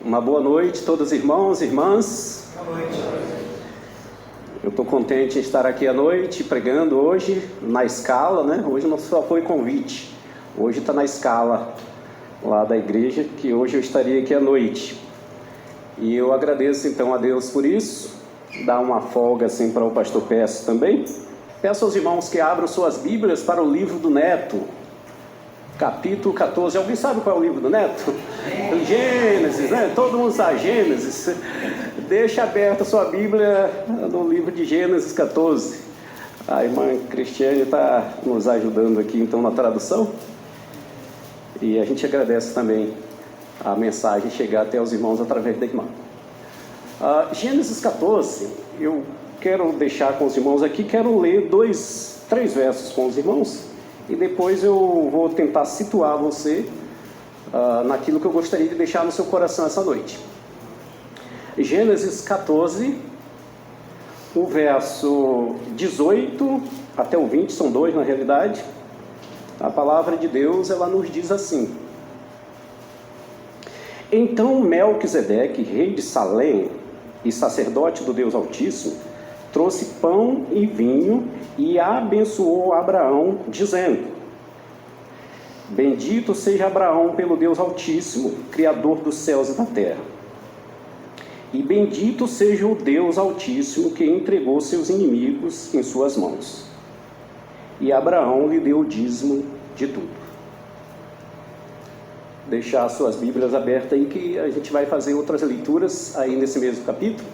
Uma boa noite, todos irmãos e irmãs. Boa noite. Eu estou contente em estar aqui à noite, pregando hoje na escala, né? Hoje não só foi convite, hoje está na escala lá da igreja, que hoje eu estaria aqui à noite. E eu agradeço então a Deus por isso, dá uma folga assim para o pastor Pécio também. Peço aos irmãos que abram suas Bíblias para o livro do Neto, capítulo 14. Alguém sabe qual é o livro do Neto? Gênesis, né? Todo mundo sabe Gênesis. Deixa aberta a sua Bíblia no livro de Gênesis 14. A irmã Cristiane está nos ajudando aqui então na tradução. E a gente agradece também a mensagem chegar até os irmãos através da irmã. Gênesis 14, eu quero deixar com os irmãos aqui, quero ler 3 versos com os irmãos. E depois eu vou tentar situar você naquilo que eu gostaria de deixar no seu coração essa noite. Gênesis 14, o verso 18 até o 20, são 2 na realidade. A palavra de Deus, ela nos diz assim: Então Melquisedeque, rei de Salém e sacerdote do Deus Altíssimo, trouxe pão e vinho e abençoou Abraão, dizendo: Bendito seja Abraão pelo Deus Altíssimo, Criador dos céus e da terra. E bendito seja o Deus Altíssimo que entregou seus inimigos em suas mãos. E Abraão lhe deu o dízimo de tudo. Deixar suas Bíblias abertas aí que a gente vai fazer outras leituras aí nesse mesmo capítulo.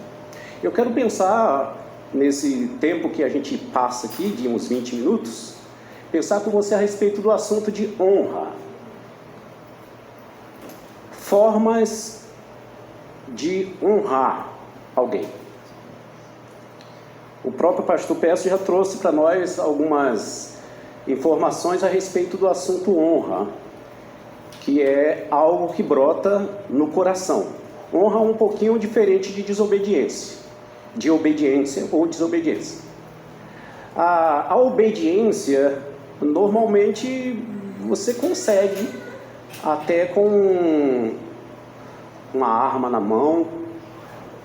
Eu quero pensar nesse tempo que a gente passa aqui, de uns 20 minutos, pensar com você a respeito do assunto de honra. Formas de honrar alguém. O próprio pastor Pécio já trouxe para nós algumas informações a respeito do assunto honra, que é algo que brota no coração. Honra um pouquinho diferente de desobediência, de obediência ou desobediência. A obediência, normalmente você consegue até com uma arma na mão,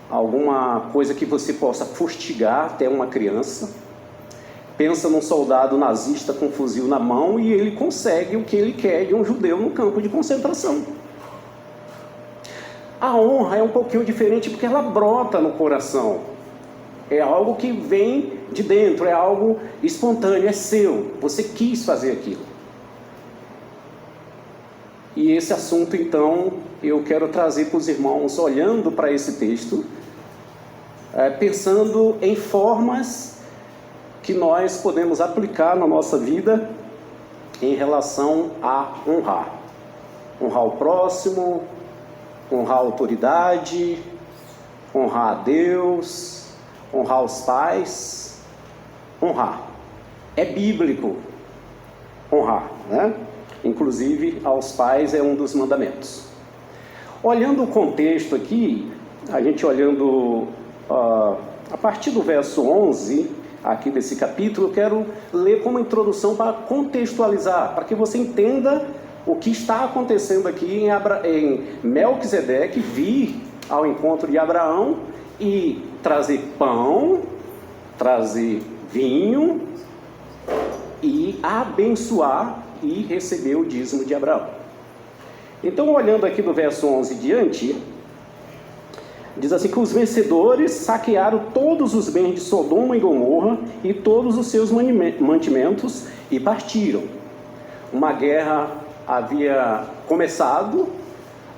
alguma coisa que você possa fustigar até uma criança. Pensa num soldado nazista com um fuzil na mão e ele consegue o que ele quer de um judeu no campo de concentração. A honra é um pouquinho diferente porque ela brota no coração. É algo que vem de dentro, é algo espontâneo, é seu. Você quis fazer aquilo. E esse assunto, então, eu quero trazer para os irmãos, olhando para esse texto, pensando em formas que nós podemos aplicar na nossa vida em relação a honrar. Honrar o próximo, honrar a autoridade, honrar a Deus, honrar os pais. Honrar. É bíblico honrar, né? Inclusive aos pais é um dos mandamentos. Olhando o contexto aqui, a gente olhando a partir do verso 11 aqui desse capítulo, eu quero ler como introdução para contextualizar, para que você entenda o que está acontecendo aqui em Melquisedeque vir ao encontro de Abraão e trazer pão, trazer vinho e abençoar e receber o dízimo de Abraão. Então, olhando aqui do verso 11 diante, diz assim que os vencedores saquearam todos os bens de Sodoma e Gomorra e todos os seus mantimentos e partiram. Uma guerra havia começado,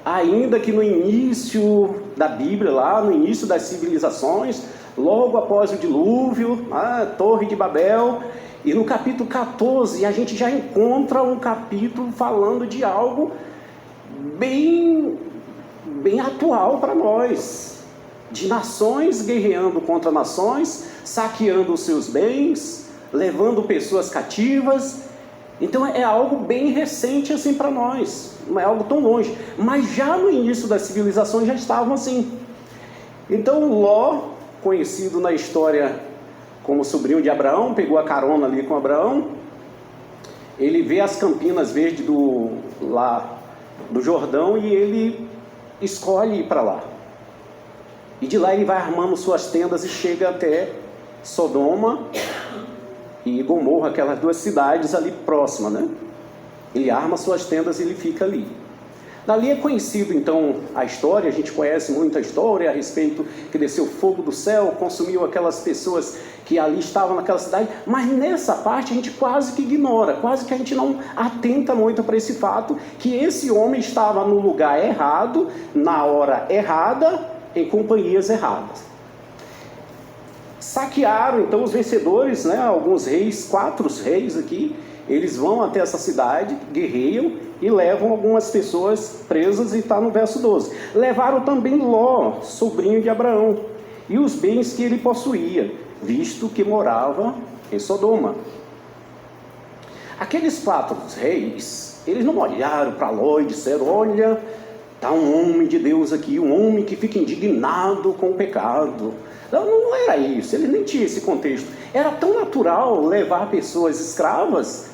ainda que no início da Bíblia, lá no início das civilizações, logo após o dilúvio, a Torre de Babel. E no capítulo 14 a gente já encontra um capítulo falando de algo bem atual para nós, de nações guerreando contra nações, saqueando os seus bens, levando pessoas cativas. Então é algo bem recente assim para nós, não é algo tão longe, mas já no início das civilizações já estavam assim. Então Ló, conhecido na história como sobrinho de Abraão, pegou a carona ali com Abraão. Ele vê as campinas verdes do Jordão e ele escolhe ir para lá. E de lá ele vai armando suas tendas e chega até Sodoma e Gomorra, aquelas duas cidades ali próximas, né? Ele arma suas tendas e ele fica ali. Dali é conhecido então a história, a gente conhece muita história a respeito que desceu fogo do céu, consumiu aquelas pessoas que ali estavam naquela cidade, mas nessa parte a gente quase que ignora, quase que a gente não atenta muito para esse fato, que esse homem estava no lugar errado, na hora errada, em companhias erradas. Saquearam então os vencedores, né, alguns reis, 4 reis aqui, eles vão até essa cidade, guerreiam e levam algumas pessoas presas, e está no verso 12. Levaram também Ló, sobrinho de Abraão, e os bens que ele possuía, visto que morava em Sodoma. Aqueles 4 reis, eles não olharam para Ló e disseram: olha, está um homem de Deus aqui, um homem que fica indignado com o pecado. Não era isso, ele nem tinha esse contexto. Era tão natural levar pessoas escravas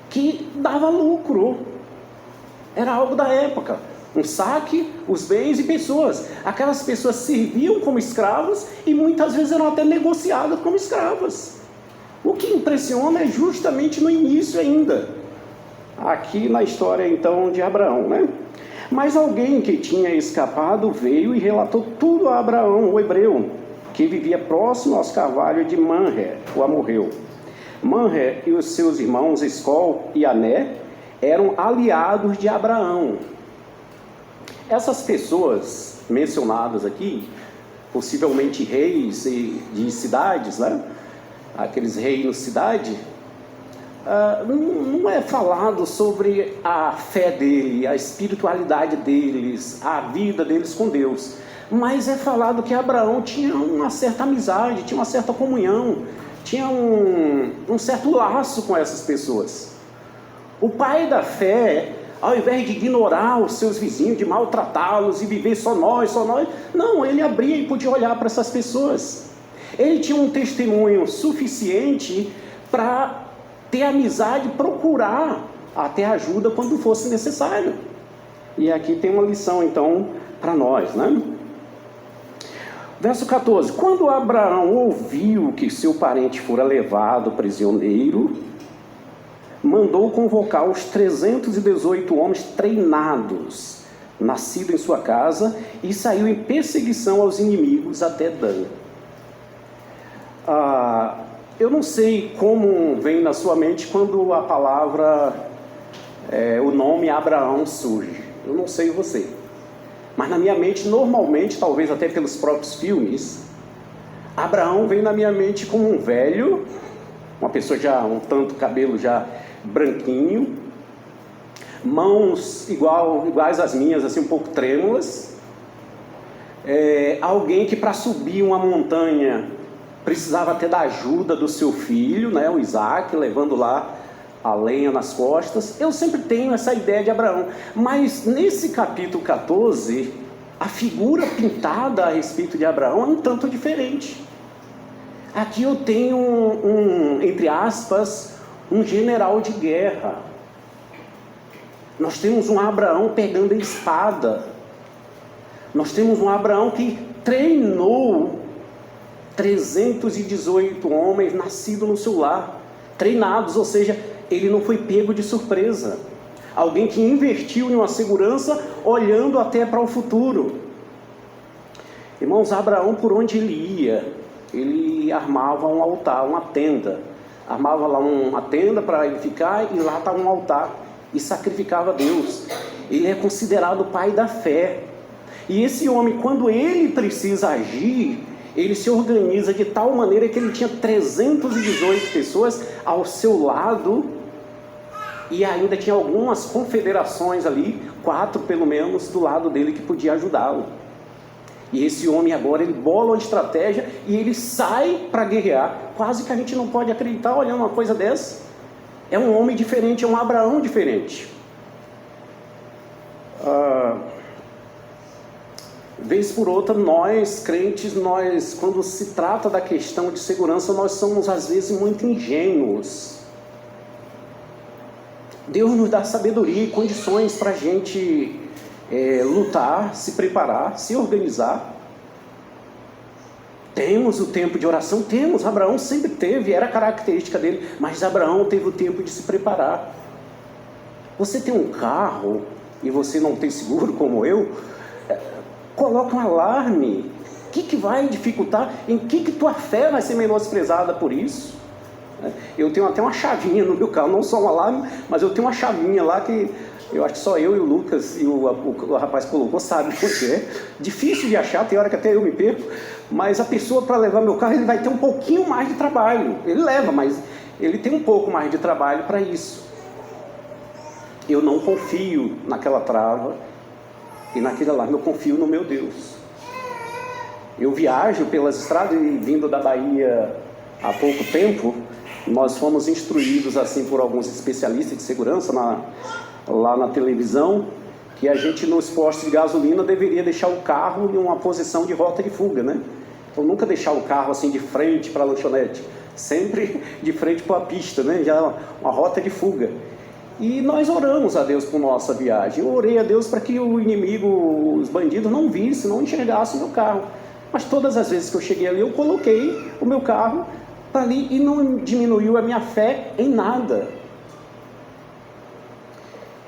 que dava lucro. Era algo da época. Um saque, os bens e pessoas. Aquelas pessoas serviam como escravas e muitas vezes eram até negociadas como escravas. O que impressiona é justamente no início ainda. Aqui na história então de Abraão, né? Mas alguém que tinha escapado veio e relatou tudo a Abraão, o hebreu, que vivia próximo aos carvalhos de Manré, o amorreu. Manré e os seus irmãos Escol e Ané eram aliados de Abraão. Essas pessoas mencionadas aqui, possivelmente reis de cidades, né? Aqueles reinos cidade, não é falado sobre a fé dele, a espiritualidade deles, a vida deles com Deus, mas é falado que Abraão tinha uma certa amizade, tinha uma certa comunhão, tinha um certo laço com essas pessoas. O pai da fé, ao invés de ignorar os seus vizinhos, de maltratá-los e viver só nós, não, ele abria e podia olhar para essas pessoas. Ele tinha um testemunho suficiente para ter amizade, procurar até ajuda quando fosse necessário. E aqui tem uma lição então para nós, né? Verso 14: quando Abraão ouviu que seu parente fora levado prisioneiro, mandou convocar os 318 homens treinados, nascidos em sua casa, e saiu em perseguição aos inimigos até Dan. Eu não sei como vem na sua mente quando a palavra, o nome Abraão surge. Eu não sei você. Mas na minha mente, normalmente, talvez até pelos próprios filmes, Abraão vem na minha mente como um velho, uma pessoa já um tanto cabelo já branquinho, mãos iguais às minhas, assim um pouco trêmulas, alguém que para subir uma montanha precisava até da ajuda do seu filho, né, o Isaac, levando lá a lenha nas costas. Eu sempre tenho essa ideia de Abraão, mas nesse capítulo 14, a figura pintada a respeito de Abraão é um tanto diferente. Aqui eu tenho entre aspas, um general de guerra. Nós temos um Abraão pegando a espada. Nós temos um Abraão que treinou 318 homens nascidos no seu lar, treinados, ou seja, ele não foi pego de surpresa. Alguém que investiu em uma segurança, olhando até para o futuro. Irmãos, Abraão, por onde ele ia, ele armava um altar, uma tenda. Armava lá uma tenda para ele ficar, e lá estava um altar, e sacrificava a Deus. Ele é considerado o pai da fé. E esse homem, quando ele precisa agir, ele se organiza de tal maneira que ele tinha 318 pessoas ao seu lado, e ainda tinha algumas confederações ali, 4 pelo menos, do lado dele que podia ajudá-lo. E esse homem agora, ele bola uma estratégia e ele sai para guerrear. Quase que a gente não pode acreditar olhando uma coisa dessa. É um homem diferente, é um Abraão diferente. Vez por outra, nós crentes, quando se trata da questão de segurança, nós somos às vezes muito ingênuos. Deus nos dá sabedoria e condições para a gente lutar, se preparar, se organizar. Temos o tempo de oração? Temos. Abraão sempre teve, era característica dele, mas Abraão teve o tempo de se preparar. Você tem um carro e você não tem seguro como eu, coloca um alarme. O que vai dificultar? Em que tua fé vai ser menosprezada por isso? Eu tenho até uma chavinha no meu carro, não só um alarme, mas eu tenho uma chavinha lá que eu acho que só eu e o Lucas e o rapaz colocou sabe o que é. Difícil de achar, tem hora que até eu me perco, mas a pessoa para levar meu carro, ele vai ter um pouquinho mais de trabalho. Ele leva, mas ele tem um pouco mais de trabalho para isso. Eu não confio naquela trava e naquele alarme, eu confio no meu Deus. Eu viajo pelas estradas e vindo da Bahia há pouco tempo, nós fomos instruídos assim por alguns especialistas de segurança lá na televisão, que a gente nos postos de gasolina deveria deixar o carro em uma posição de rota de fuga, né? Então nunca deixar o carro assim de frente para a lanchonete, sempre de frente para a pista, né? Já uma rota de fuga. E nós oramos a Deus por nossa viagem. Eu orei a Deus para que o inimigo, os bandidos não vissem, não enxergassem o meu carro. Mas todas as vezes que eu cheguei ali, eu coloquei o meu carro para ali e não diminuiu a minha fé em nada.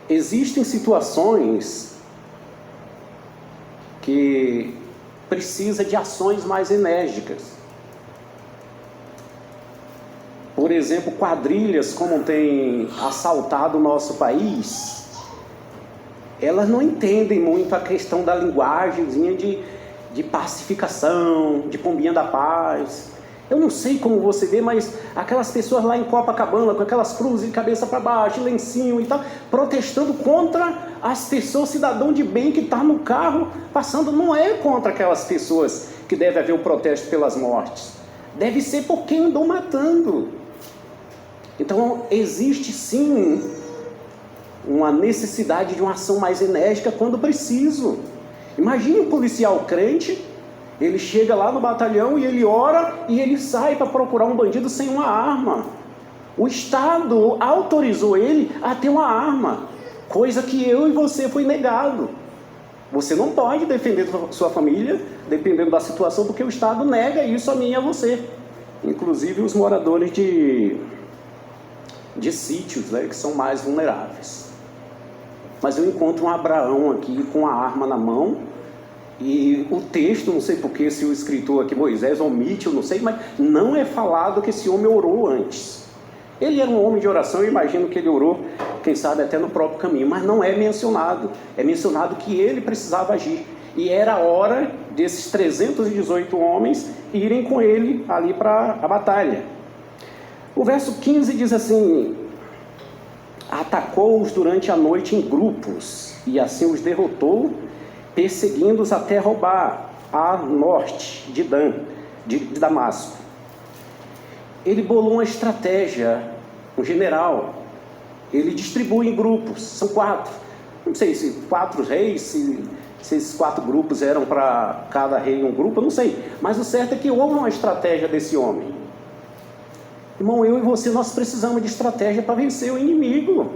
Existem situações que precisam de ações mais enérgicas. Por exemplo, quadrilhas como tem assaltado o nosso país, elas não entendem muito a questão da linguagemzinha de pacificação, de pombinha da paz. Eu não sei como você vê, mas aquelas pessoas lá em Copacabana, com aquelas cruzes de cabeça para baixo, lencinho e tal, protestando contra as pessoas, cidadão de bem que está no carro passando, não é contra aquelas pessoas que deve haver o protesto pelas mortes. Deve ser por quem andou matando. Então, existe sim uma necessidade de uma ação mais enérgica quando preciso. Imagine um policial crente, ele chega lá no batalhão e ele ora e ele sai para procurar um bandido sem uma arma. O Estado autorizou ele a ter uma arma, coisa que eu e você foi negado. Você não pode defender sua família, dependendo da situação, porque o Estado nega isso a mim e a você. Inclusive os moradores de sítios, né, que são mais vulneráveis. Mas eu encontro um Abraão aqui com a arma na mão, e o texto, não sei porque, se o escritor aqui, Moisés, omite, eu não sei, mas não é falado que esse homem orou antes. Ele era um homem de oração, eu imagino que ele orou, quem sabe até no próprio caminho, mas não é mencionado. É mencionado que ele precisava agir, e era a hora desses 318 homens irem com ele ali para a batalha. O verso 15 diz assim: atacou-os durante a noite em grupos, e assim os derrotou, perseguindo-os até roubar a norte de Damasco. Ele bolou uma estratégia, um general, ele distribui em grupos, são 4, não sei se 4 reis, se esses 4 grupos eram para cada rei um grupo, eu não sei, mas o certo é que houve uma estratégia desse homem. Irmão, eu e você, nós precisamos de estratégia para vencer o inimigo.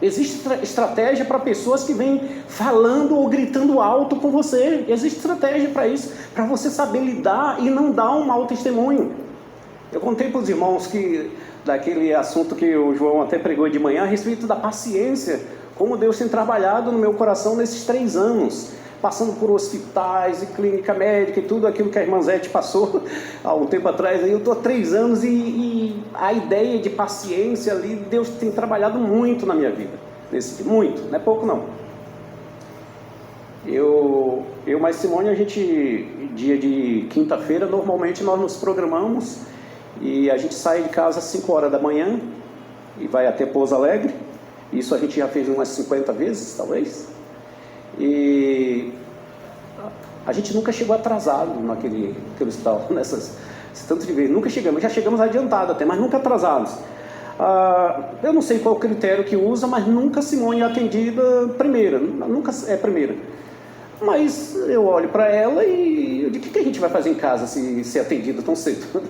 Existe estratégia para pessoas que vêm falando ou gritando alto com você. Existe estratégia para isso, para você saber lidar e não dar um mau testemunho. Eu contei para os irmãos daquele assunto que o João até pregou de manhã, a respeito da paciência, como Deus tem trabalhado no meu coração nesses 3 anos. Passando por hospitais e clínica médica e tudo aquilo que a irmã Zete passou há um tempo atrás. Eu estou há 3 anos e a ideia de paciência ali, Deus tem trabalhado muito na minha vida. Muito, não é pouco não. Eu mais Simone, a gente, dia de quinta-feira, normalmente nós nos programamos e a gente sai de casa às 5 horas da manhã e vai até Pouso Alegre. Isso a gente já fez umas 50 vezes, talvez. E a gente nunca chegou atrasado naquele hospital, nessas tantas de vezes, nunca chegamos, já chegamos adiantado até, mas nunca atrasados. Eu não sei qual o critério que usa, mas nunca Simone é atendida primeira, nunca é primeira. Mas eu olho para ela e eu digo: o que a gente vai fazer em casa se ser atendido tão cedo?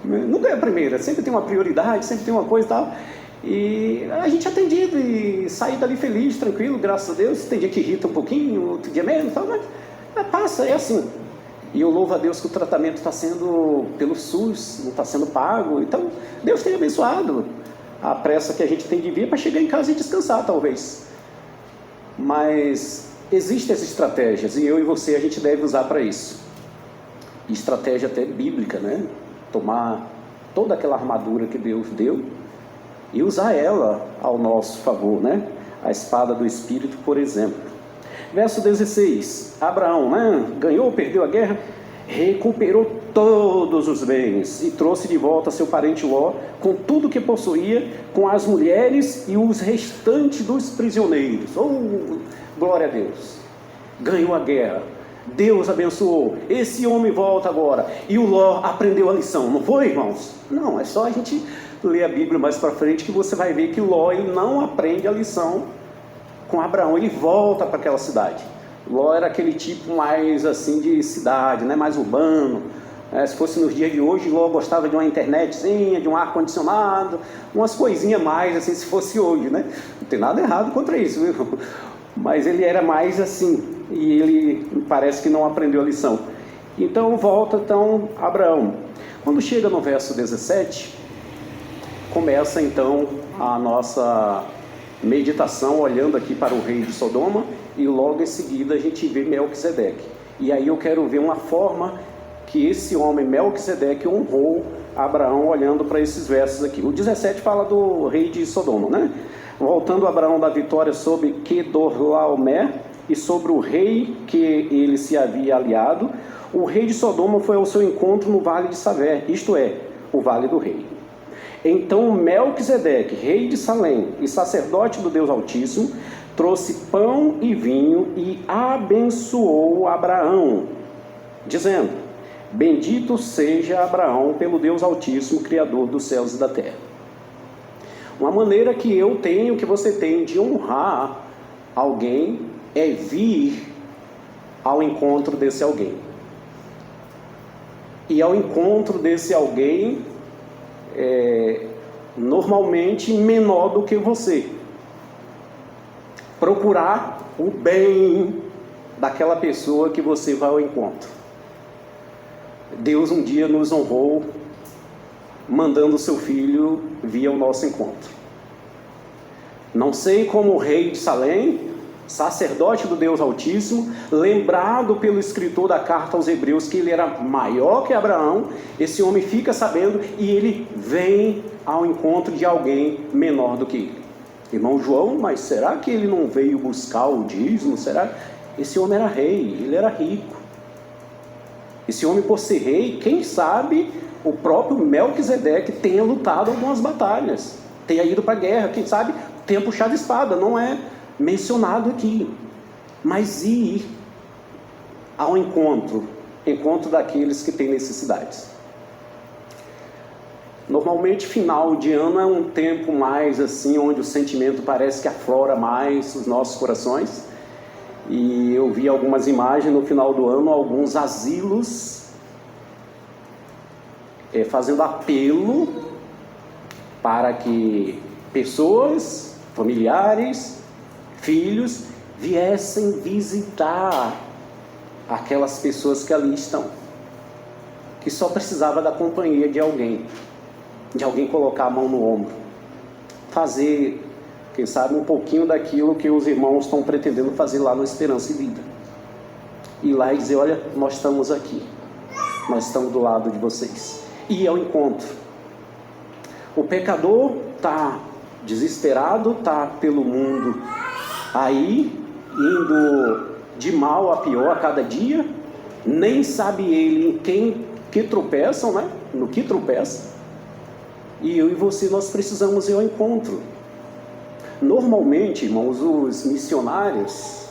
Nunca é a primeira, sempre tem uma prioridade, sempre tem uma coisa e tal. E a gente é atendido e sai dali feliz, tranquilo, graças a Deus. Tem dia que irrita um pouquinho, outro dia menos, mas passa, é assim. E eu louvo a Deus que o tratamento está sendo pelo SUS, não está sendo pago. Então, Deus tem abençoado a pressa que a gente tem de vir para chegar em casa e descansar, talvez. Mas existem as estratégias, e eu e você a gente deve usar para isso. Estratégia até bíblica, né? Tomar toda aquela armadura que Deus deu e usar ela ao nosso favor, né? A espada do Espírito, por exemplo. Verso 16, Abraão, né? Ganhou, perdeu a guerra, recuperou todos os bens e trouxe de volta seu parente Ló, com tudo que possuía, com as mulheres e os restantes dos prisioneiros. Oh, glória a Deus! Ganhou a guerra, Deus abençoou, esse homem volta agora, e o Ló aprendeu a lição, não foi, irmãos? Não, é só a gente ler a Bíblia mais para frente que você vai ver que Ló ele não aprende a lição com Abraão, ele volta para aquela cidade. Ló era aquele tipo mais assim de cidade, né? Mais urbano. Se fosse nos dias de hoje, Ló gostava de uma internetzinha, de um ar-condicionado, umas coisinhas mais assim, se fosse hoje, né? Não tem nada errado contra isso, viu? Mas ele era mais assim, e ele parece que não aprendeu a lição. Então volta Abraão. Quando chega no verso 17, começa então a nossa meditação olhando aqui para o rei de Sodoma, e logo em seguida a gente vê Melquisedeque. E aí eu quero ver uma forma que esse homem Melquisedeque honrou Abraão olhando para esses versos aqui. O 17 fala do rei de Sodoma, né? Voltando Abraão da vitória sobre Quedorlaomer e sobre o rei que ele se havia aliado, o rei de Sodoma foi ao seu encontro no vale de Savé, isto é, o vale do rei. Então Melquisedeque, rei de Salém e sacerdote do Deus Altíssimo, trouxe pão e vinho e abençoou Abraão, dizendo: bendito seja Abraão pelo Deus Altíssimo, Criador dos céus e da terra. Uma maneira que eu tenho, que você tem de honrar alguém, é vir ao encontro desse alguém. E ao encontro desse alguém, normalmente menor do que você. Procurar o bem daquela pessoa que você vai ao encontro. Deus um dia nos honrou mandando o seu filho vir ao nosso encontro. Não sei como o rei de Salém, sacerdote do Deus Altíssimo, lembrado pelo escritor da carta aos Hebreus que ele era maior que Abraão, esse homem fica sabendo e ele vem ao encontro de alguém menor do que ele. Irmão João, mas será que ele não veio buscar o dízimo? Será? Esse homem era rei, ele era rico. Esse homem, por ser rei, quem sabe o próprio Melquisedeque tenha lutado algumas batalhas, tenha ido para a guerra, quem sabe tenha puxado espada, não é mencionado aqui. Mas ir ao encontro daqueles que têm necessidades. Normalmente final de ano é um tempo mais assim, onde o sentimento parece que aflora mais os nossos corações. E eu vi algumas imagens no final do ano, alguns asilos fazendo apelo para que pessoas, familiares, filhos viessem visitar aquelas pessoas que ali estão, que só precisava da companhia de alguém colocar a mão no ombro, fazer, quem sabe, um pouquinho daquilo que os irmãos estão pretendendo fazer lá no Esperança e Vida. Ir lá e dizer: olha, nós estamos aqui, nós estamos do lado de vocês. E ir ao encontro. O pecador está desesperado, está pelo mundo aí, indo de mal a pior a cada dia, nem sabe ele em quem que tropeçam, né? No que tropeça. E eu e você, nós precisamos ir ao encontro. Normalmente, irmãos, os missionários,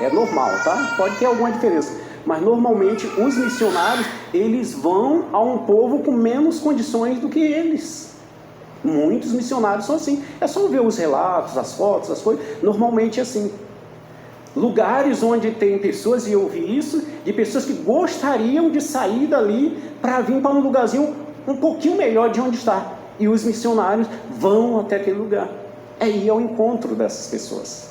é normal, tá? Pode ter alguma diferença, mas normalmente os missionários, eles vão a um povo com menos condições do que eles. Muitos missionários são assim. É só ver os relatos, as fotos, as coisas. Normalmente é assim. Lugares onde tem pessoas, e eu vi isso, de pessoas que gostariam de sair dali para vir para um lugarzinho um pouquinho melhor de onde está. E os missionários vão até aquele lugar. É ir ao encontro dessas pessoas.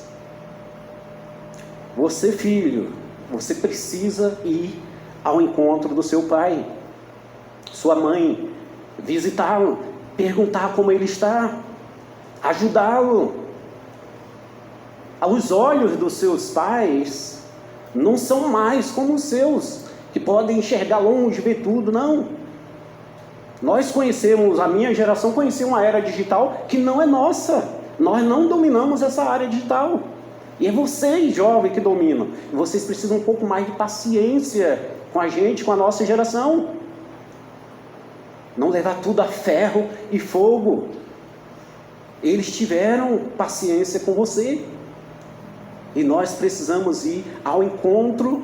Você, filho, você precisa ir ao encontro do seu pai, sua mãe, visitá-lo, perguntar como ele está, ajudá-lo. Os olhos dos seus pais não são mais como os seus, que podem enxergar longe, ver tudo, não. Nós conhecemos, a minha geração conheceu uma era digital que não é nossa. Nós não dominamos essa área digital. E é vocês, jovens, que dominam. E vocês precisam um pouco mais de paciência com a gente, com a nossa geração. Não levar tudo a ferro e fogo. Eles tiveram paciência com você. E nós precisamos ir ao encontro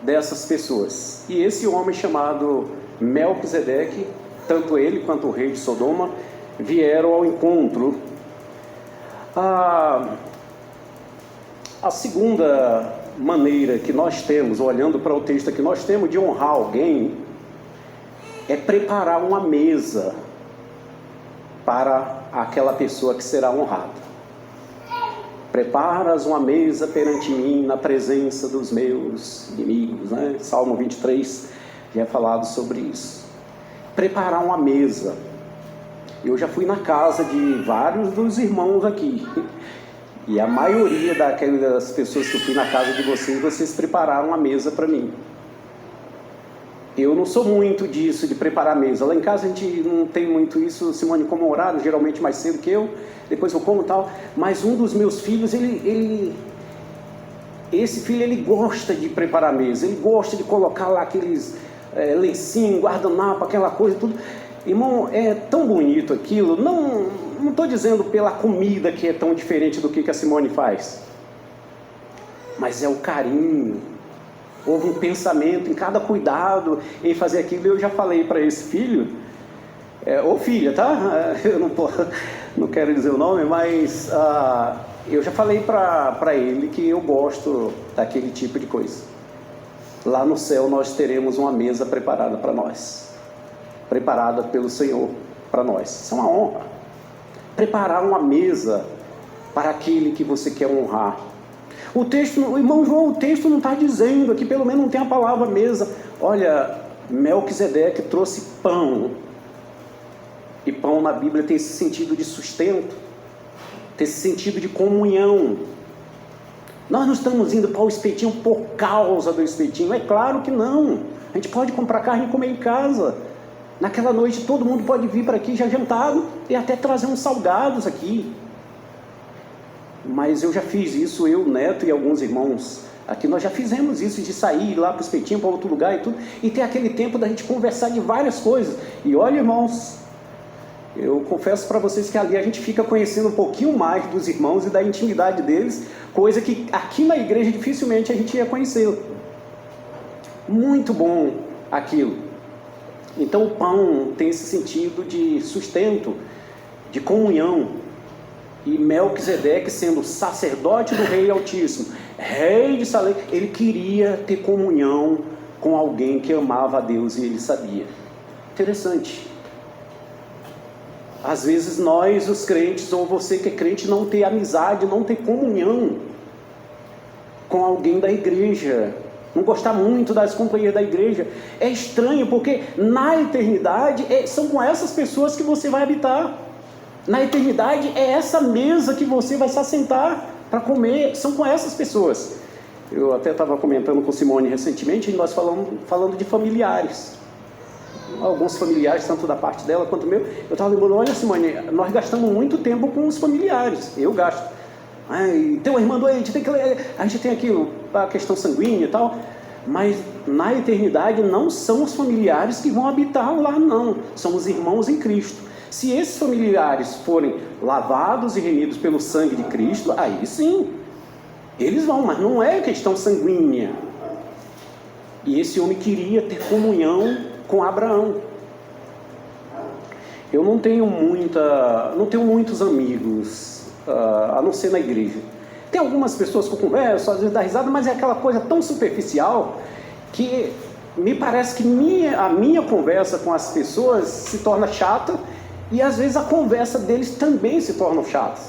dessas pessoas. E esse homem chamado Melquisedeque, tanto ele quanto o rei de Sodoma, vieram ao encontro. A segunda maneira que nós temos, olhando para o texto que nós temos de honrar alguém, é preparar uma mesa para aquela pessoa que será honrada. Preparas uma mesa perante mim na presença dos meus inimigos, né? Salmo 23 já é falado sobre isso. Preparar uma mesa. Eu já fui na casa de vários dos irmãos aqui, e a maioria daquelas pessoas que eu fui na casa de vocês prepararam a mesa para mim. Eu não sou muito disso, de preparar a mesa. Lá em casa a gente não tem muito isso. Simone come horário, geralmente mais cedo que eu, depois eu como e tal. Mas um dos meus filhos, esse filho, ele gosta de preparar a mesa. Ele gosta de colocar lá aqueles lencinhos, guardanapo, aquela coisa e tudo. Irmão, é tão bonito aquilo. Não estou dizendo pela comida que é tão diferente do que a Simone faz, mas é o carinho. Houve um pensamento em cada cuidado em fazer aquilo. Eu já falei para esse filho, ou filha, tá? Eu não quero dizer o nome, mas eu já falei para ele que eu gosto daquele tipo de coisa. Lá no céu nós teremos uma mesa preparada para nós, preparada pelo Senhor para nós. Isso é uma honra. Preparar uma mesa para aquele que você quer honrar. O texto, o irmão João, o texto não está dizendo aqui, pelo menos não tem a palavra mesa. Olha, Melquisedeque trouxe pão. E pão na Bíblia tem esse sentido de sustento, tem esse sentido de comunhão. Nós não estamos indo para o espetinho por causa do espetinho, é claro que não. A gente pode comprar carne e comer em casa. Naquela noite todo mundo pode vir para aqui já jantado e até trazer uns salgados aqui. Mas eu já fiz isso, eu, Neto e alguns irmãos aqui, nós já fizemos isso, de sair lá para o espetinho, para outro lugar e tudo, e ter aquele tempo da gente conversar de várias coisas. E olha, irmãos, eu confesso para vocês que ali a gente fica conhecendo um pouquinho mais dos irmãos e da intimidade deles, coisa que aqui na igreja dificilmente a gente ia conhecer. Muito bom aquilo. Então o pão tem esse sentido de sustento, de comunhão. E Melquisedeque, sendo sacerdote do Rei Altíssimo, rei de Salém, ele queria ter comunhão com alguém que amava a Deus e ele sabia. Interessante. Às vezes nós, os crentes, ou você que é crente, não tem amizade, não tem comunhão com alguém da igreja, não gostar muito das companhias da igreja. É estranho, porque na eternidade são com essas pessoas que você vai habitar. Na eternidade é essa mesa que você vai se assentar para comer, são com essas pessoas. Eu até estava comentando com Simone recentemente, e nós falando de familiares. Alguns familiares, tanto da parte dela quanto meu. Eu estava lembrando, olha Simone, nós gastamos muito tempo com os familiares, eu gasto. Tem uma irmã doente, a gente tem aquilo, a questão sanguínea e tal. Mas na eternidade não são os familiares que vão habitar lá, não. São os irmãos em Cristo. Se esses familiares forem lavados e remidos pelo sangue de Cristo, aí sim, eles vão, mas não é questão sanguínea. E esse homem queria ter comunhão com Abraão. Eu não tenho muitos amigos, a não ser na igreja. Tem algumas pessoas que eu converso, às vezes dá risada, mas é aquela coisa tão superficial que me parece que a minha conversa com as pessoas se torna chata. E às vezes a conversa deles também se torna chata.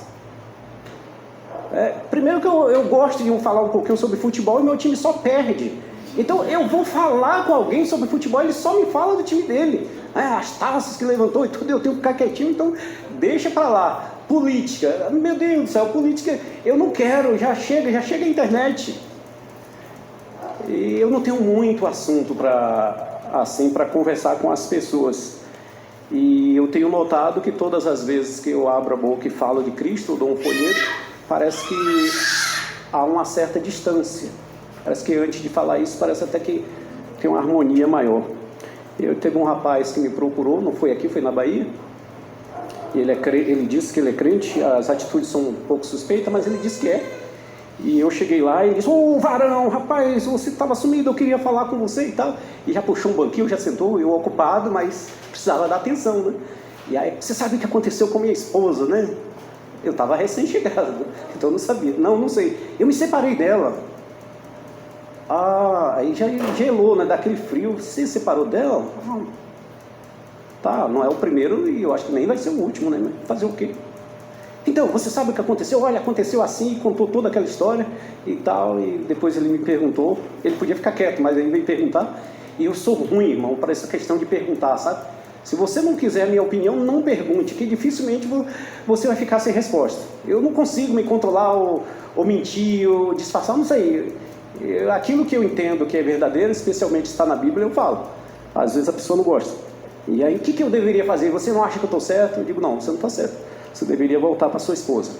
Primeiro que eu gosto de falar um pouquinho sobre futebol e meu time só perde. Então eu vou falar com alguém sobre futebol e ele só me fala do time dele. As taças que levantou e tudo, eu tenho que ficar quietinho, então deixa pra lá. Política, meu Deus do céu, política, eu não quero, já chega a internet. E eu não tenho muito assunto para conversar com as pessoas. E eu tenho notado que todas as vezes que eu abro a boca e falo de Cristo, eu dou um folheto, parece que há uma certa distância. Parece que antes de falar isso, parece até que tem uma harmonia maior. Teve um rapaz que me procurou, não foi aqui, foi na Bahia. Ele disse que ele é crente, as atitudes são um pouco suspeitas, mas ele disse que é. E eu cheguei lá e ele disse: ô Varão, rapaz, você estava sumido, eu queria falar com você e tal. E já puxou um banquinho, já sentou, eu ocupado, mas precisava dar atenção, né? E aí, você sabe o que aconteceu com minha esposa, né? Eu estava recém-chegado, então eu não sabia. Não sei. Eu me separei dela. Aí já gelou, né? Daquele frio. Você separou dela? Tá, não é o primeiro e eu acho que nem vai ser o último, né? Fazer o quê? Então, você sabe o que aconteceu? Olha, aconteceu assim, contou toda aquela história e tal, e depois ele me perguntou. Ele podia ficar quieto, mas ele veio perguntar. E eu sou ruim, irmão, para essa questão de perguntar, sabe? Se você não quiser a minha opinião, não pergunte, que dificilmente você vai ficar sem resposta. Eu não consigo me controlar ou mentir, ou disfarçar, não sei. Aquilo que eu entendo que é verdadeiro, especialmente está na Bíblia, eu falo. Às vezes a pessoa não gosta. E aí, o que eu deveria fazer? Você não acha que eu estou certo? Eu digo: não, você não está certo. Você deveria voltar para sua esposa.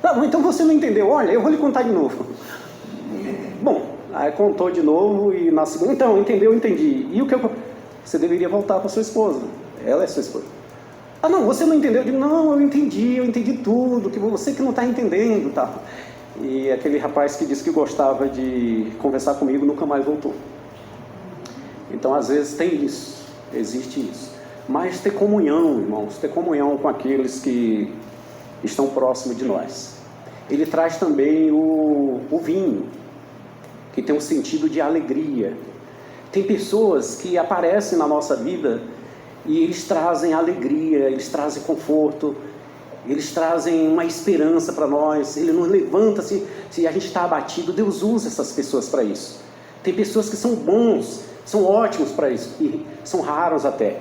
Não, então você não entendeu. Olha, eu vou lhe contar de novo. Bom, aí contou de novo e na segunda: então, entendeu? Entendi. E o que você deveria voltar para sua esposa. Ela é sua esposa. Não, você não entendeu. Eu digo: não, eu entendi tudo, que você que não está entendendo, tá? E aquele rapaz que disse que gostava de conversar comigo nunca mais voltou. Então, às vezes tem isso, existe isso. Mas ter comunhão, irmãos, ter comunhão com aqueles que estão próximos de nós. Ele traz também o vinho, que tem um sentido de alegria. Tem pessoas que aparecem na nossa vida e eles trazem alegria, eles trazem conforto, eles trazem uma esperança para nós. Ele nos levanta se a gente está abatido. Deus usa essas pessoas para isso. Tem pessoas que são bons, são ótimos para isso, e são raros até.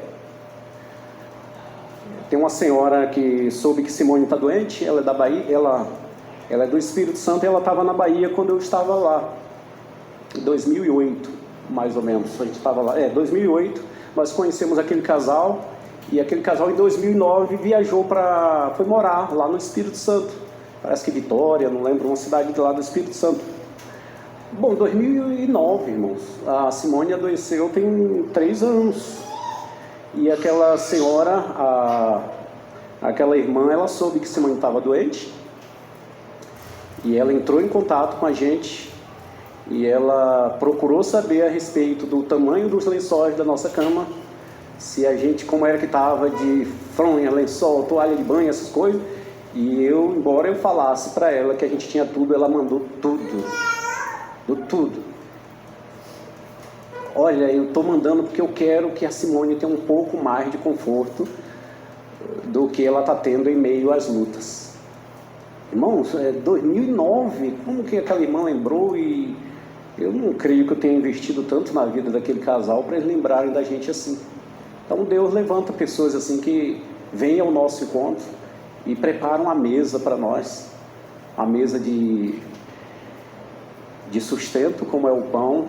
Tem uma senhora que soube que Simone está doente, ela é da Bahia, ela é do Espírito Santo, e ela estava na Bahia quando eu estava lá, em 2008, mais ou menos, a gente estava lá, 2008, nós conhecemos aquele casal, e aquele casal em 2009 foi morar lá no Espírito Santo, parece que Vitória, não lembro, uma cidade de lá do Espírito Santo. Bom, 2009, irmãos, a Simone adoeceu tem 3 anos, e aquela senhora, aquela irmã, ela soube que Simone estava doente, e ela entrou em contato com a gente, e ela procurou saber a respeito do tamanho dos lençóis da nossa cama, se a gente, como era que estava de fronha, lençol, toalha de banho, essas coisas. E embora eu falasse para ela que a gente tinha tudo, ela mandou tudo. Olha, eu estou mandando porque eu quero que a Simone tenha um pouco mais de conforto do que ela está tendo em meio às lutas. Irmãos, 2009, como que aquela irmã lembrou? E eu não creio que eu tenha investido tanto na vida daquele casal para eles lembrarem da gente assim. Então Deus levanta pessoas assim que vêm ao nosso encontro e preparam a mesa para nós, a mesa de sustento, como é o pão,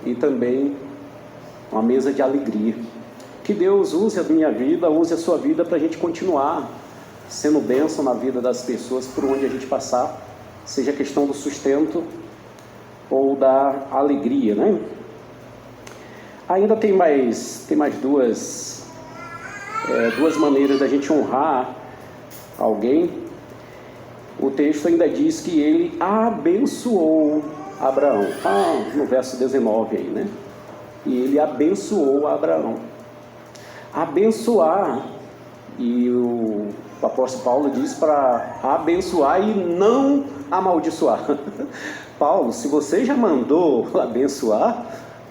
e também uma mesa de alegria. Que Deus use a minha vida, use a sua vida para a gente continuar sendo bênção na vida das pessoas por onde a gente passar, seja a questão do sustento ou da alegria, né? Ainda tem mais duas maneiras da gente honrar alguém. O texto ainda diz que ele abençoou Abraão, no verso 19 aí, né? E ele abençoou Abraão. Abençoar, e o apóstolo Paulo diz para abençoar e não amaldiçoar. Paulo, se você já mandou abençoar,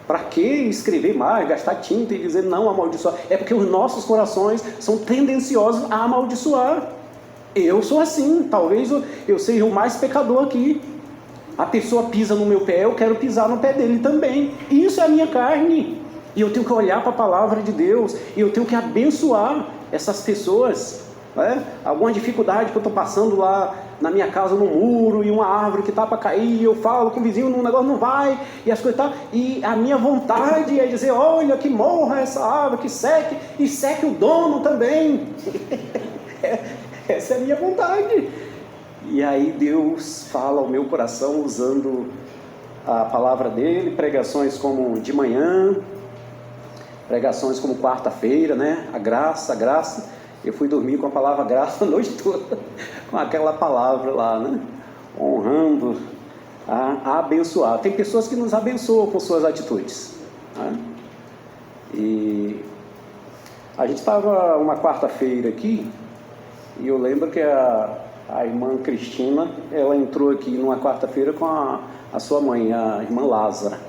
Para que escrever mais, gastar tinta e dizer não amaldiçoar? É porque os nossos corações são tendenciosos a amaldiçoar. Eu sou assim, talvez eu seja o mais pecador aqui. A pessoa pisa no meu pé, eu quero pisar no pé dele também. Isso é a minha carne. E eu tenho que olhar para a palavra de Deus, e eu tenho que abençoar essas pessoas. Alguma dificuldade que eu estou passando lá na minha casa, no muro, e uma árvore que está para cair, e eu falo com o vizinho, o negócio não vai, e as coisas tal, e a minha vontade é dizer, olha, que morra essa árvore, que seque, e seque o dono também. Essa é a minha vontade. E aí Deus fala ao meu coração usando a palavra dele, pregações como de manhã, pregações como quarta-feira, né? A graça. Eu fui dormir com a palavra graça a noite toda, com aquela palavra lá, né? Honrando, a abençoar. Tem pessoas que nos abençoam com suas atitudes, né? E a gente estava uma quarta-feira aqui, e eu lembro que a irmã Cristina, ela entrou aqui numa quarta-feira com a sua mãe, a irmã Lázara.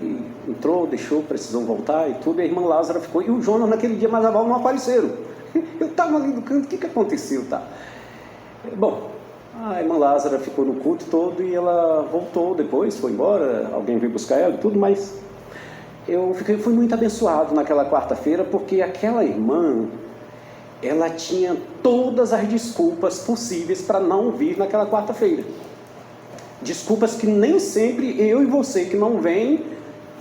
E entrou, deixou, precisou voltar e tudo, e a irmã Lázara ficou, e o Jonas naquele dia mais a Val não apareceram. Eu estava ali no canto, o que aconteceu? Tá? Bom, a irmã Lázara ficou no culto todo e ela voltou depois, foi embora, alguém veio buscar ela e tudo, mas eu fui muito abençoado naquela quarta-feira, porque aquela irmã, ela tinha todas as desculpas possíveis para não vir naquela quarta-feira. Desculpas que nem sempre eu e você que não vem,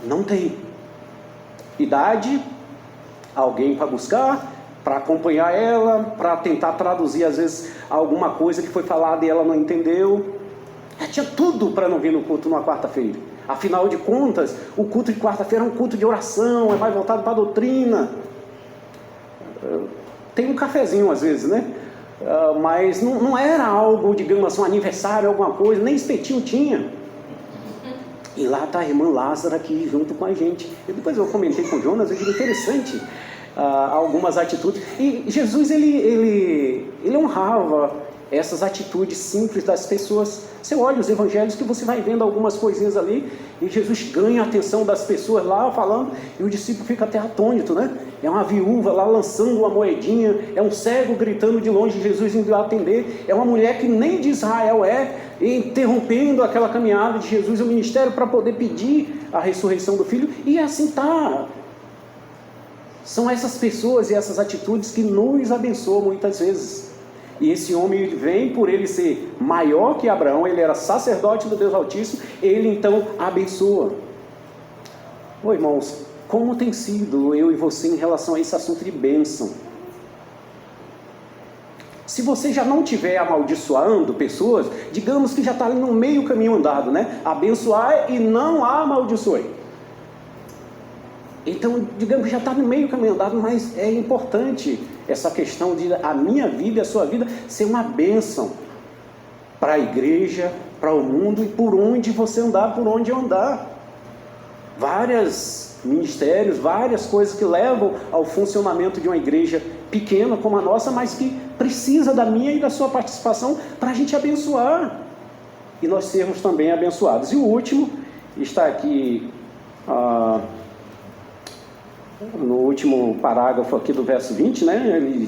não tem. Idade, alguém para buscar, para acompanhar ela, para tentar traduzir às vezes alguma coisa que foi falada e ela não entendeu. Ela tinha tudo para não vir no culto numa quarta-feira. Afinal de contas, o culto de quarta-feira é um culto de oração, é mais voltado para a doutrina. Tem um cafezinho às vezes, né? Mas não era algo, digamos assim, um aniversário, alguma coisa, nem espetinho tinha. E lá está a irmã Lázara aqui junto com a gente. E depois eu comentei com o Jonas, eu digo, interessante algumas atitudes. E Jesus, ele honrava essas atitudes simples das pessoas. Você olha os evangelhos que você vai vendo algumas coisinhas ali, e Jesus ganha a atenção das pessoas lá falando, e o discípulo fica até atônito, né? É uma viúva lá lançando uma moedinha, é um cego gritando de longe, Jesus indo atender, é uma mulher que nem de Israel interrompendo aquela caminhada de Jesus, o ministério, para poder pedir a ressurreição do filho, e assim está. São essas pessoas e essas atitudes que nos abençoam muitas vezes. E esse homem vem, por ele ser maior que Abraão, ele era sacerdote do Deus Altíssimo, ele então abençoa. Ô irmãos, como tem sido eu e você em relação a esse assunto de bênção? Se você já não estiver amaldiçoando pessoas, digamos que já está ali no meio caminho andado, né? Abençoar e não amaldiçoe. Então, digamos que já está no meio caminho andado, mas é importante essa questão de a minha vida e a sua vida ser uma bênção para a igreja, para o mundo e por onde você andar, por onde eu andar. Vários ministérios, várias coisas que levam ao funcionamento de uma igreja pequena como a nossa, mas que precisa da minha e da sua participação para a gente abençoar e nós sermos também abençoados. E o último está aqui no último parágrafo aqui do verso 20, né?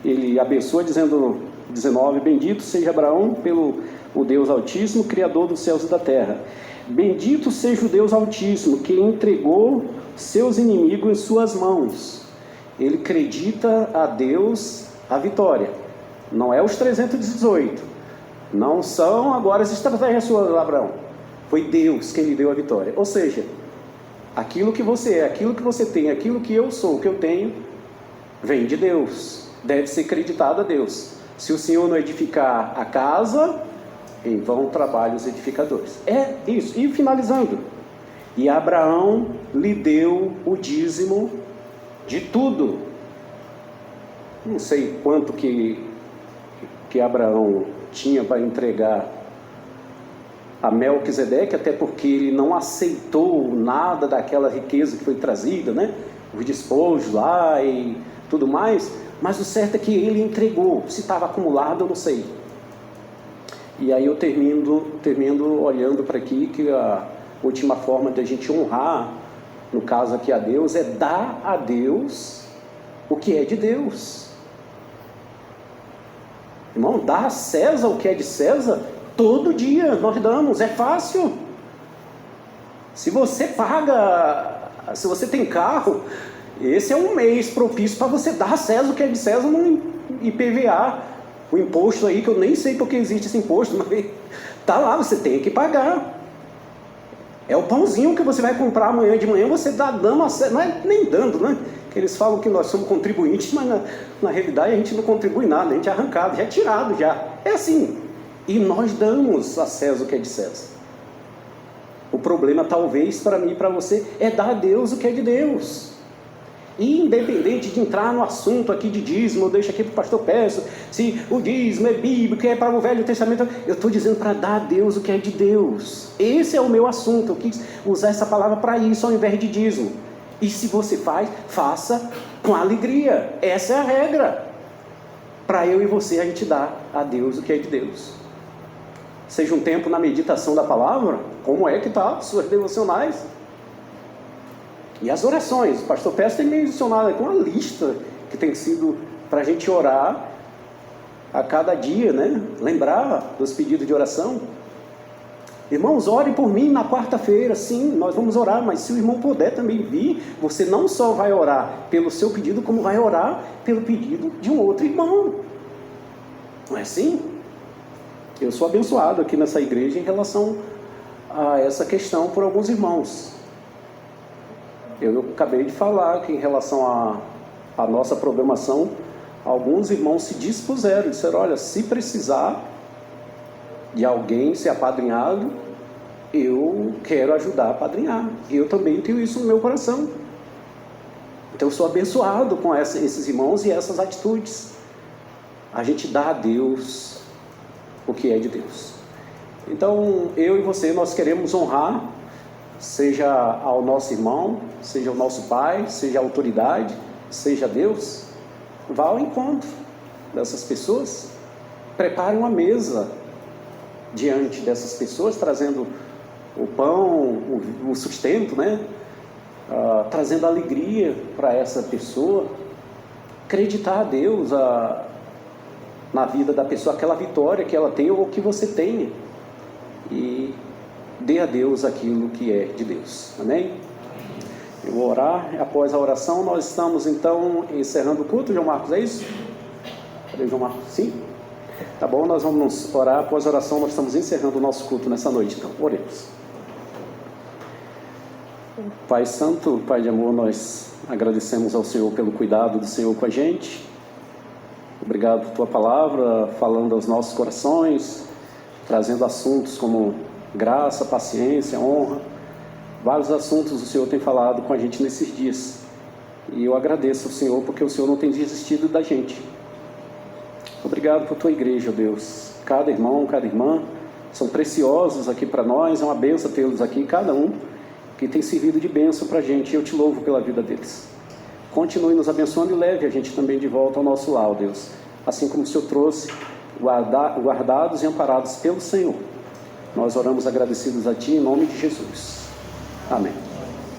Ele abençoa dizendo, 19, bendito seja Abraão pelo o Deus Altíssimo, Criador dos céus e da terra. Bendito seja o Deus Altíssimo, que entregou seus inimigos em suas mãos. Ele acredita a Deus a vitória. Não é os 318. Não são agora as estratégias suas, Abraão. Foi Deus quem lhe deu a vitória. Ou seja, aquilo que você é, aquilo que você tem, aquilo que eu sou, que eu tenho, vem de Deus. Deve ser acreditado a Deus. Se o Senhor não edificar a casa, em vão trabalham os edificadores. É isso. E finalizando, e Abraão lhe deu o dízimo de tudo. Não sei quanto que Abraão tinha para entregar a Melquisedeque, até porque ele não aceitou nada daquela riqueza que foi trazida, né? Os despojos lá e tudo mais, mas o certo é que ele entregou. Se estava acumulado, eu não sei. E aí eu termino olhando para aqui que última forma de a gente honrar, no caso aqui a Deus, é dar a Deus o que é de Deus. Irmão, dar a César o que é de César, todo dia nós damos, é fácil. Se você paga, se você tem carro, esse é um mês propício para você dar a César o que é de César no IPVA, o imposto aí, que eu nem sei porque existe esse imposto, mas está lá, você tem que pagar. É o pãozinho que você vai comprar amanhã de manhã, você está dando a César, não é nem dando, né? Que eles falam que nós somos contribuintes, mas na realidade a gente não contribui nada, a gente é arrancado, já é tirado já. É assim. E nós damos a César o que é de César. O problema talvez para mim e para você é dar a Deus o que é de Deus. E independente de entrar no assunto aqui de dízimo, eu deixo aqui para o pastor Peço, se o dízimo é bíblico, é para o Velho Testamento, eu estou dizendo para dar a Deus o que é de Deus. Esse é o meu assunto, eu quis usar essa palavra para isso ao invés de dízimo. E se você faz, faça com alegria. Essa é a regra. Para eu e você, a gente dá a Deus o que é de Deus. Seja um tempo na meditação da palavra, como é que está suas devocionais. E as orações. O pastor Peço tem mencionado aqui uma lista que tem sido para a gente orar a cada dia, né? Lembrar dos pedidos de oração. Irmãos, orem por mim na quarta-feira. Sim, nós vamos orar, mas se o irmão puder também vir, você não só vai orar pelo seu pedido, como vai orar pelo pedido de um outro irmão. Não é assim? Eu sou abençoado aqui nessa igreja em relação a essa questão por alguns irmãos. Eu acabei de falar que em relação à nossa programação, alguns irmãos se dispuseram, disseram, olha, se precisar de alguém ser apadrinhado, eu quero ajudar a apadrinhar. E eu também tenho isso no meu coração. Então eu sou abençoado com esses irmãos e essas atitudes. A gente dá a Deus o que é de Deus. Então eu e você, nós queremos honrar, seja ao nosso irmão, seja ao nosso pai, seja a autoridade, seja Deus. Vá ao encontro dessas pessoas, prepare uma mesa diante dessas pessoas, trazendo o pão, o sustento, né? Trazendo alegria para essa pessoa, acreditar a Deus na vida da pessoa, aquela vitória que ela tem ou que você tenha, e dê a Deus aquilo que é de Deus. Amém? Eu vou orar. Após a oração nós estamos então encerrando o culto. João Marcos, é isso? Cadê João Marcos? Sim? Tá bom, nós vamos orar. Após a oração nós estamos encerrando o nosso culto nessa noite. Então, oremos. Pai Santo, Pai de amor, nós agradecemos ao Senhor pelo cuidado do Senhor com a gente. Obrigado por Tua palavra, falando aos nossos corações, trazendo assuntos como graça, paciência, honra. Vários assuntos o Senhor tem falado com a gente nesses dias. E eu agradeço ao Senhor porque o Senhor não tem desistido da gente. Obrigado por Tua igreja, Deus. Cada irmão, cada irmã são preciosos aqui para nós. É uma bênção tê-los aqui, cada um que tem servido de bênção para a gente. Eu te louvo pela vida deles. Continue nos abençoando e leve a gente também de volta ao nosso lar, Deus. Assim como o Senhor trouxe, guardados e amparados pelo Senhor. Nós oramos agradecidos a Ti em nome de Jesus. Amém.